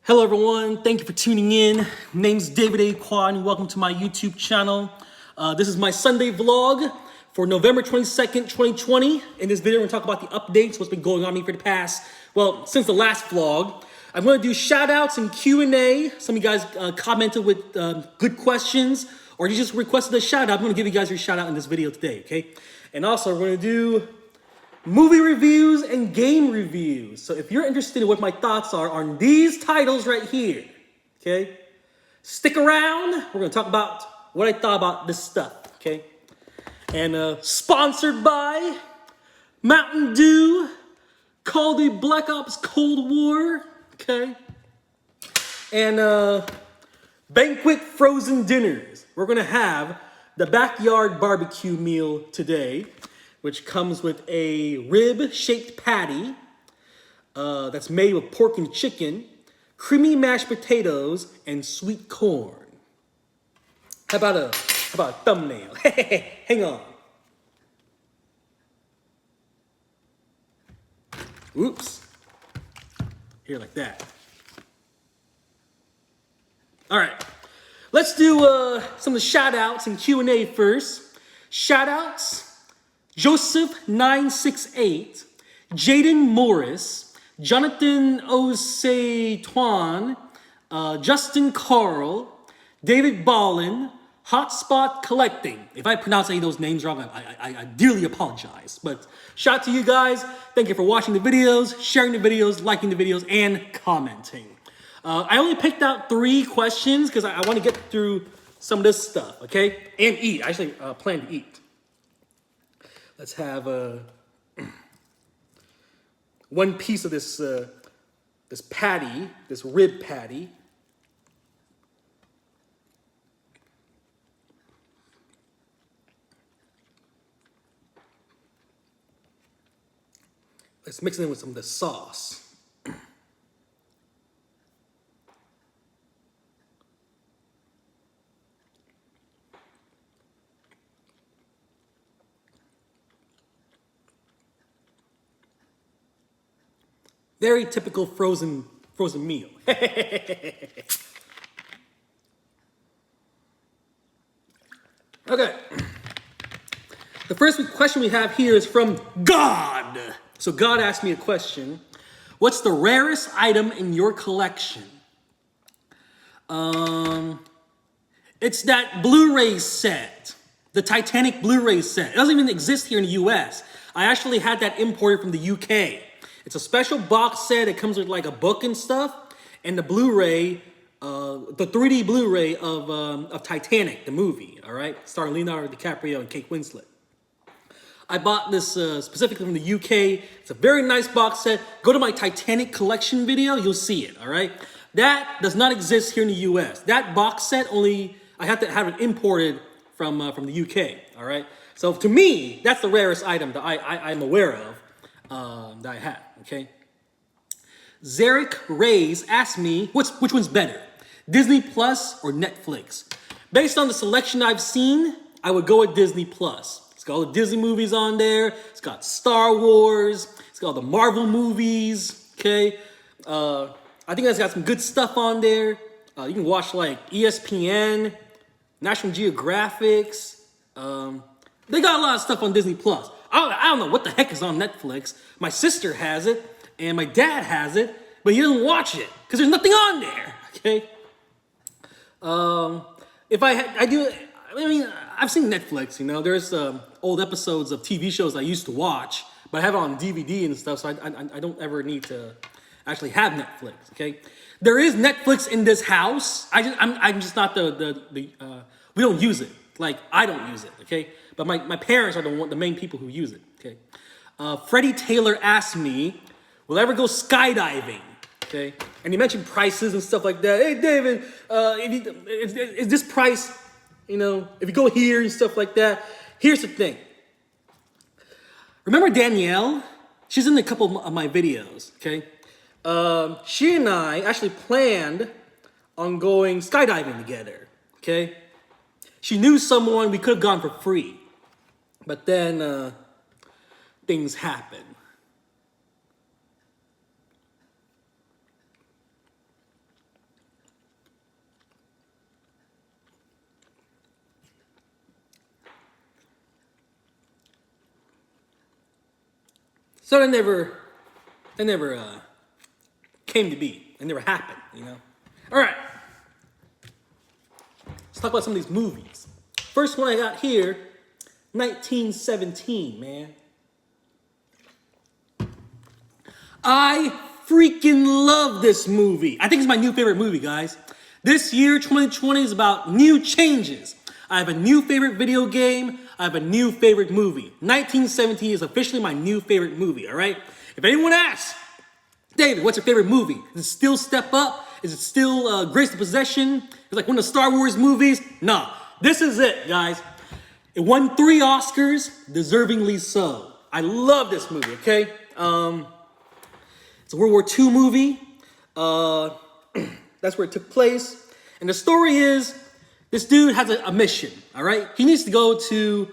Hello everyone, thank you for tuning in. Name's davidakhoa and welcome to my YouTube channel. This is my Sunday vlog for November 22nd, 2020. In this video, we're gonna talk about the updates, what's been going on for the past, since the last vlog. I'm gonna do shout outs and Q&A. Some of you guys commented with good questions, or you just requested a shout out. I'm gonna give you guys your shout out in this video today, okay? And also, we're gonna do movie reviews and game reviews. So if you're interested in what my thoughts are on these titles right here, okay? Stick around. We're gonna talk about what I thought about this stuff, okay? And sponsored by Mountain Dew, CoD Black Ops Cold War, okay? And Banquet Frozen Dinners. We're gonna have the backyard barbecue meal today, which comes with a rib-shaped patty that's made with pork and chicken, creamy mashed potatoes, and sweet corn. How about a thumbnail? Hang on. Oops. Here, like that. All right. Let's do some of the shout-outs and Q&A first. Shout-outs. Joseph968, Jaden Morris, Jonathan Osei-Twan, Justin Carl, David Ballin, Hotspot Collecting. If I pronounce any of those names wrong, I dearly apologize. But shout out to you guys. Thank you for watching the videos, sharing the videos, liking the videos, and commenting. I only picked out 3 questions because I want to get through some of this stuff, okay? And eat. I actually plan to eat. Let's have one piece of this this patty, this rib patty. Let's mix it in with some of the sauce. Very typical frozen meal. Okay. The first question we have here is from God. So God asked me a question. What's the rarest item in your collection? It's that Blu-ray set. The Titanic Blu-ray set. It doesn't even exist here in the US. I actually had that imported from the UK. It's a special box set. It comes with like a book and stuff, and the Blu-ray, the 3D Blu-ray of Titanic, the movie. All right, starring Leonardo DiCaprio and Kate Winslet. I bought this specifically from the UK. It's a very nice box set. Go to my Titanic collection video, you'll see it. All right, that does not exist here in the US. That box set I have to have it imported from the UK. All right, so to me, that's the rarest item that I'm aware of. That I have, okay? Zarek Rays asked me, which one's better, Disney Plus or Netflix? Based on the selection I've seen, I would go with Disney Plus. It's got all the Disney movies on there. It's got Star Wars. It's got all the Marvel movies, okay? I think it's got some good stuff on there. You can watch like ESPN, National Geographics. They got a lot of stuff on Disney Plus. I don't know what the heck is on Netflix. My sister has it, and my dad has it, but he doesn't watch it because there's nothing on there. Okay. I've seen Netflix. You know, there's old episodes of TV shows I used to watch, but I have it on DVD and stuff, so I don't ever need to actually have Netflix. Okay. There is Netflix in this house. I'm just not we don't use it. Like, I don't use it, okay? But my parents are the main people who use it, okay? Freddie Taylor asked me, will I ever go skydiving, okay? And he mentioned prices and stuff like that. Hey, David, is this price, you know, if you go here and stuff like that? Here's the thing. Remember Danielle? She's in a couple of my videos, okay? She and I actually planned on going skydiving together, okay? She knew someone, we could have gone for free. But then things happen. So they never came to be. It never happened, you know? All right. Let's talk about some of these movies. First one I got here, 1917, man. I freaking love this movie. I think it's my new favorite movie, guys. This year, 2020, is about new changes. I have a new favorite video game. I have a new favorite movie. 1917 is officially my new favorite movie, all right? If anyone asks, David, what's your favorite movie? Is it still Step Up? Is it still Grace of Possession? It's like one of the Star Wars movies? No, this is it, guys. It won 3 Oscars, deservingly so. I love this movie, okay? It's a World War II movie. That's where it took place. And the story is, this dude has a mission, all right? He needs to go to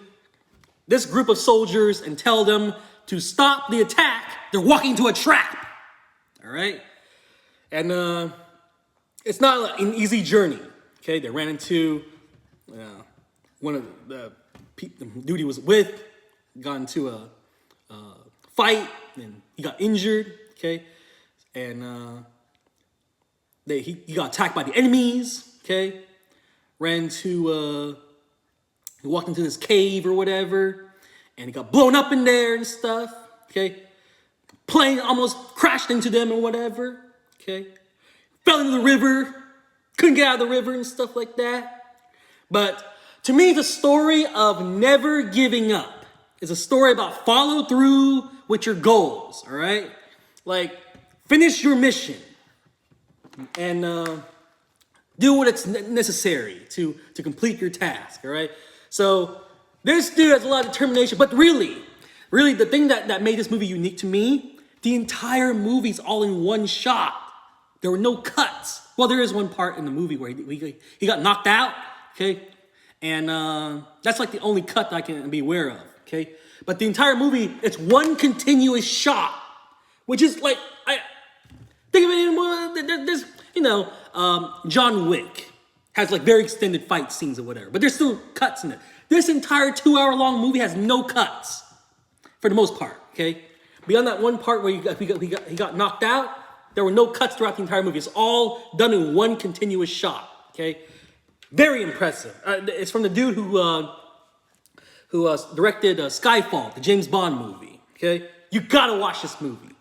this group of soldiers and tell them to stop the attack. They're walking into a trap, all right? And it's not an easy journey, okay? They ran into one of the dude he was with, got into a fight, and he got injured, okay? And he got attacked by the enemies, okay? He walked into this cave or whatever, and he got blown up in there and stuff, okay? Plane almost crashed into them or whatever, okay? Fell into the river, couldn't get out of the river and stuff like that. But to me, the story of never giving up is a story about follow through with your goals, all right? Like, finish your mission and do what it's necessary to complete your task, all right? So this dude has a lot of determination, but really, the thing that made this movie unique to me, the entire movie's all in one shot. There were no cuts. Well, there is one part in the movie where he got knocked out, okay? And that's like the only cut that I can be aware of, okay? But the entire movie, it's one continuous shot, which is like, think of it anymore, there's, John Wick has like very extended fight scenes or whatever, but there's still cuts in it. This entire 2-hour-long movie has no cuts, for the most part, okay? Beyond that one part where he got knocked out, there were no cuts throughout the entire movie. It's all done in one continuous shot, okay? Very impressive. It's from the dude who directed Skyfall, the James Bond movie, okay? You gotta watch this movie.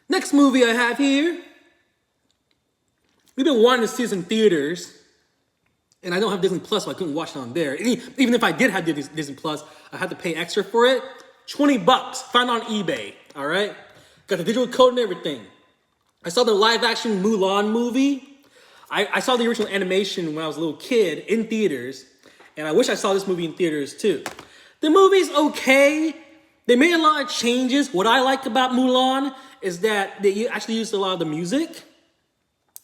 Next movie I have here, we've been wanting to see this in theaters, and I don't have Disney Plus, so I couldn't watch it on there. Even if I did have Disney Plus, I had to pay extra for it. $20, found on eBay, all right? Got the digital code and everything. I saw the live-action Mulan movie. I saw the original animation when I was a little kid in theaters, and I wish I saw this movie in theaters too. The movie's okay. They made a lot of changes. What I like about Mulan is that they actually used a lot of the music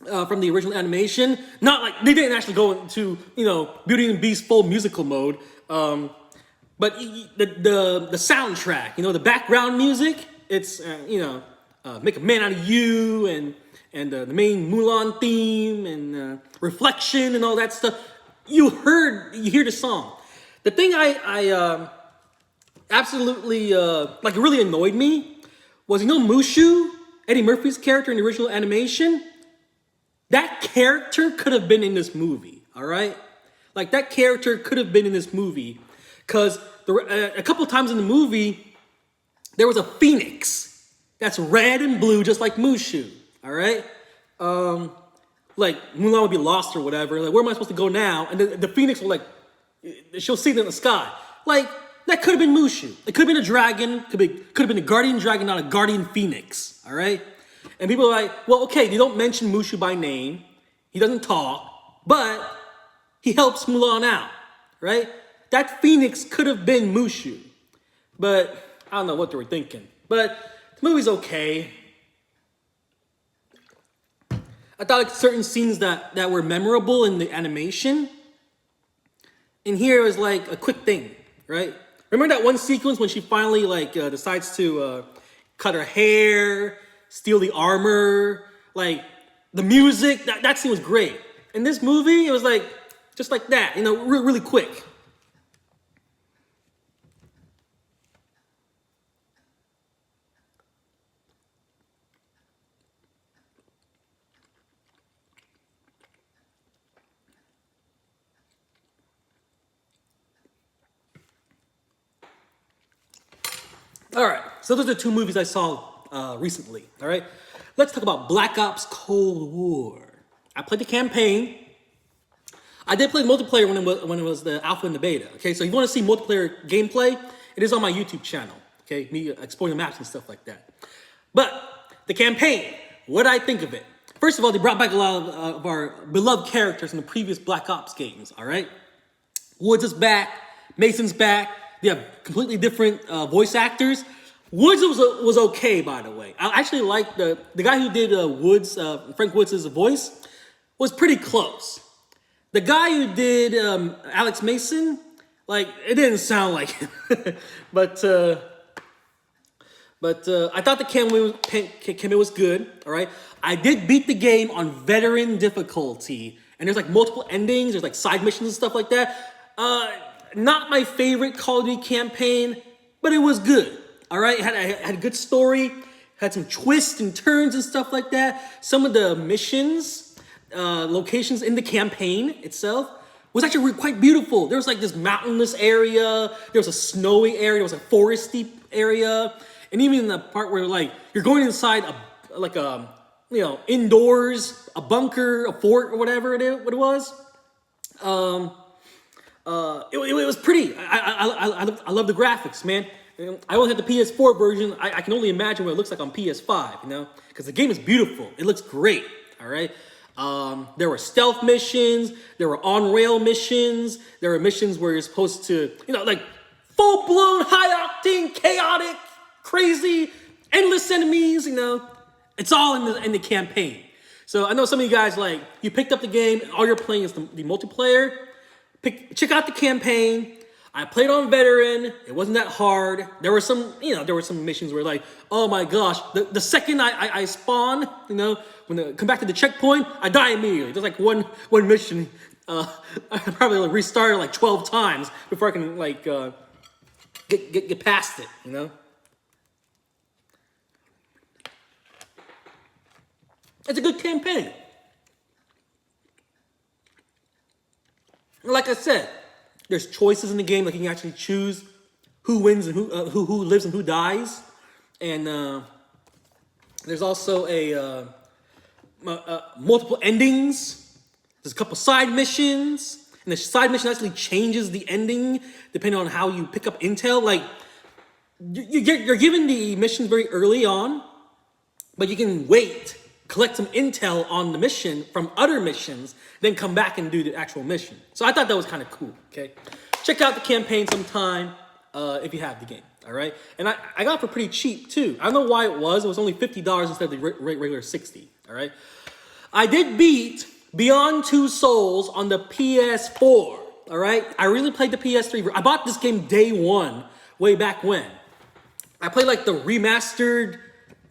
from the original animation. Not like, they didn't actually go into, Beauty and the Beast full musical mode. But the soundtrack, the background music, it's, Make a Man Out of You and the main Mulan theme and Reflection and all that stuff. You hear the song. The thing I absolutely, it really annoyed me was, Mushu, Eddie Murphy's character in the original animation, that character could have been in this movie, all right? Like, that character could have been in this movie because a couple times in the movie, there was a phoenix that's red and blue, just like Mushu, all right? Like, Mulan would be lost or whatever. Like, where am I supposed to go now? And the phoenix will, she'll see it in the sky. Like, that could have been Mushu. It could have been a dragon. Could have been a guardian dragon, not a guardian phoenix, all right? And people are like, well, okay, they don't mention Mushu by name. He doesn't talk, but he helps Mulan out, right? That phoenix could have been Mushu. But I don't know what they were thinking. But the movie's okay. I thought certain scenes that were memorable in the animation. And here it was like a quick thing, right? Remember that one sequence when she finally decides to cut her hair, steal the armor, the music, that scene was great. In this movie, it was Just like that, really quick. All right, so those are two movies I saw recently. All right, let's talk about Black Ops Cold War. I played the campaign. I did play multiplayer when it was the alpha and the beta. Okay, so if you want to see multiplayer gameplay, it is on my YouTube channel. Okay, me exploring the maps and stuff like that. But the campaign, what did I think of it? First of all, they brought back a lot of our beloved characters in the previous Black Ops games. All right, Woods is back, Mason's back. They have completely different voice actors. Woods was okay, by the way. I actually liked the guy who did Woods, Frank Woods' voice, was pretty close. The guy who did Alex Mason, like, it didn't sound like him. but I thought the cameo was good, all right? I did beat the game on veteran difficulty, and there's like multiple endings, there's like side missions and stuff like that. Not my favorite Call of Duty campaign, but it was good, all right? It had a good story, had some twists and turns and stuff like that. Some of the missions, locations in the campaign itself was actually quite beautiful. There was like this mountainous area, there was a snowy area, there was a foresty area, and even the part where like you're going inside indoors, a bunker, a fort, or whatever it was. It was pretty. I love the graphics, man. I only had the PS4 version. I can only imagine what it looks like on PS5, because the game is beautiful. It looks great, all right? There were stealth missions. There were on-rail missions. There were missions where you're supposed to, like full-blown, high-octane, chaotic, crazy, endless enemies, It's all in the campaign. So I know some of you guys, like, you picked up the game, and all you're playing is the multiplayer. Check out the campaign. I played on veteran. It wasn't that hard. There were some missions where like, oh my gosh, the second I spawn, when I come back to the checkpoint, I die immediately. There's like one mission. I probably like restarted like 12 times before I can like get past it. It's a good campaign. Like I said, there's choices in the game. Like you can actually choose who wins and who lives and who dies. And there's also multiple endings. There's a couple side missions, and the side mission actually changes the ending depending on how you pick up intel. Like you're given the missions very early on, but you can wait, collect some intel on the mission from other missions, then come back and do the actual mission. So I thought that was kind of cool, okay? Check out the campaign sometime if you have the game, all right? And I got it for pretty cheap, too. I don't know why it was. It was only $50 instead of the regular $60, all right? I did beat Beyond Two Souls on the PS4, all right? I really played the PS3. I bought this game day one, way back when. I played like the remastered,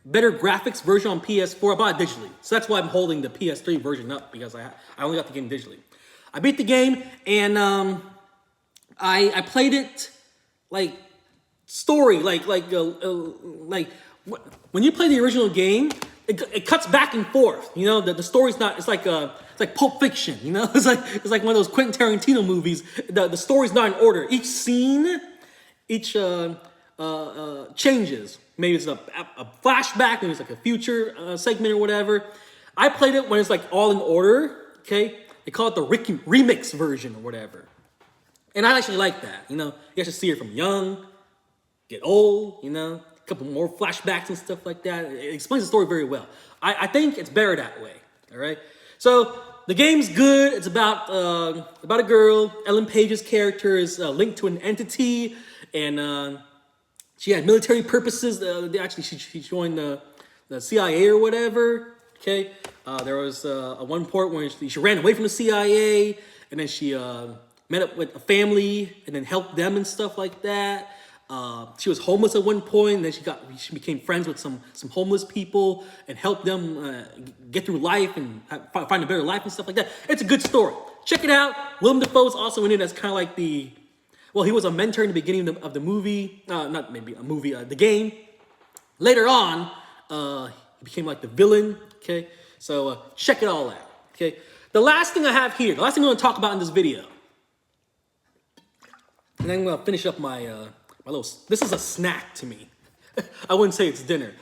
better graphics version on PS4. I bought it digitally. So that's why I'm holding the PS3 version up, because I only got the game digitally. I beat the game, and I played it like story, like when you play the original game, it cuts back and forth. The story's not. It's like Pulp Fiction. It's like one of those Quentin Tarantino movies. The story's not in order. Each scene, changes. Maybe it's a flashback, maybe it's like a future segment or whatever. I played it when it's like all in order, okay? They call it the remix version or whatever. And I actually like that, You actually see it from young, get old, a couple more flashbacks and stuff like that. It explains the story very well. I think it's better that way, all right? So the game's good. It's about a girl. Ellen Page's character is linked to an entity, and she had military purposes. She joined the CIA or whatever. Okay, there was one part where she ran away from the CIA, and then she met up with a family and then helped them and stuff like that. She was homeless at one point, and then she became friends with some homeless people and helped them get through life and find a better life and stuff like that. It's a good story. check it out. Willem Dafoe's also in it as kind of like well, he was a mentor in the beginning of the movie, not maybe a movie, the game. Later on, he became like the villain, okay? So check it all out, okay? The last thing I have here, the last thing I'm gonna talk about in this video, and then I'm gonna finish up my little, this is a snack to me. I wouldn't say it's dinner.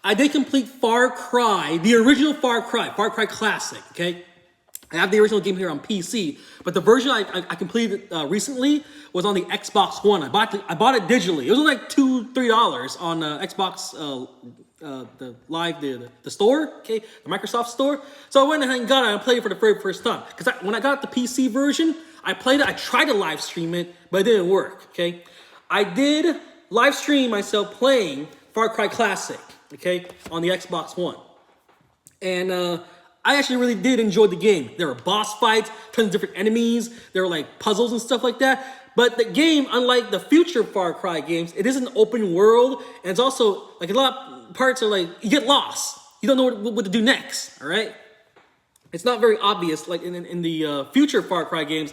I did complete Far Cry, the original Far Cry Classic, okay? I have the original game here on PC, but the version I completed recently was on the Xbox One. I bought it digitally. It was only like $2-3 on Xbox the store, okay, the Microsoft store. So I went ahead and got it and played it for the very first time. Because when I got the PC version, I played it. I tried to live stream it, but it didn't work. Okay, I did live stream myself playing Far Cry Classic, okay, on the Xbox One, and I actually really did enjoy the game. There were boss fights, tons of different enemies. There were like puzzles and stuff like that. But the game, unlike the future Far Cry games, it is an open world, and it's also like a lot of parts are like you get lost. You don't know what to do next. All right, it's not very obvious like in the future Far Cry games.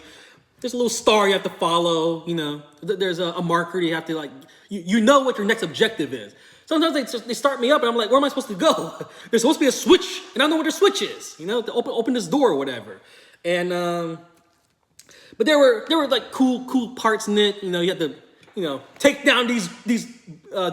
There's a little star you have to follow. You know, there's a marker you have to like. You know what your next objective is. Sometimes they start me up and I'm like, where am I supposed to go? There's supposed to be a switch, and I don't know where the switch is. You know, to open this door or whatever. And but there were like cool parts in it. You know, you had to take down these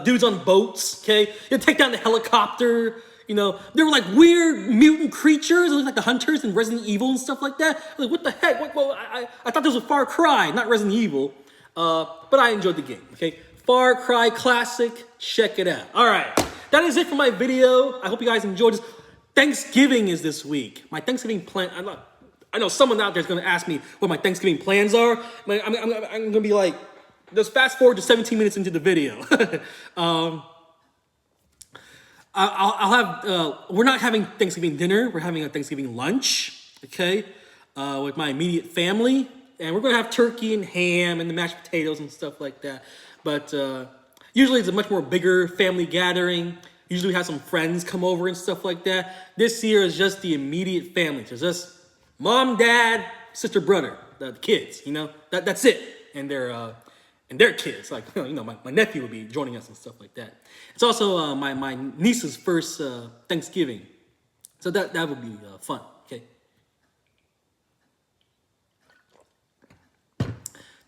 dudes on boats. Okay, you had to take down the helicopter. You know, there were like weird mutant creatures. It looked like the hunters in Resident Evil and stuff like that. Like, what the heck? I thought this was Far Cry, not Resident Evil. But I enjoyed the game. Okay, Far Cry Classic. Check it out. All right, that is it for my video. I hope you guys enjoyed this. Thanksgiving is this week. My Thanksgiving plan. I know someone out there is going to ask me what my Thanksgiving plans are. I'm going to be like, just fast forward to 17 minutes into the video. I'll have, we're not having Thanksgiving dinner. We're having a Thanksgiving lunch, okay, with my immediate family. And we're going to have turkey and ham and the mashed potatoes and stuff like that. But usually it's a much more bigger family gathering. Usually we have some friends come over and stuff like that. This year is just the immediate family. So it's just mom, dad, sister, brother, the kids, you know, that's it. And their kids, like, you know, my nephew will be joining us and stuff like that. It's also my niece's first Thanksgiving. So that would be fun, okay?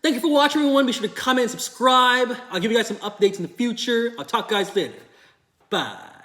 Thank you for watching, everyone. Be sure to comment and subscribe. I'll give you guys some updates in the future. I'll talk to you guys later. Bye.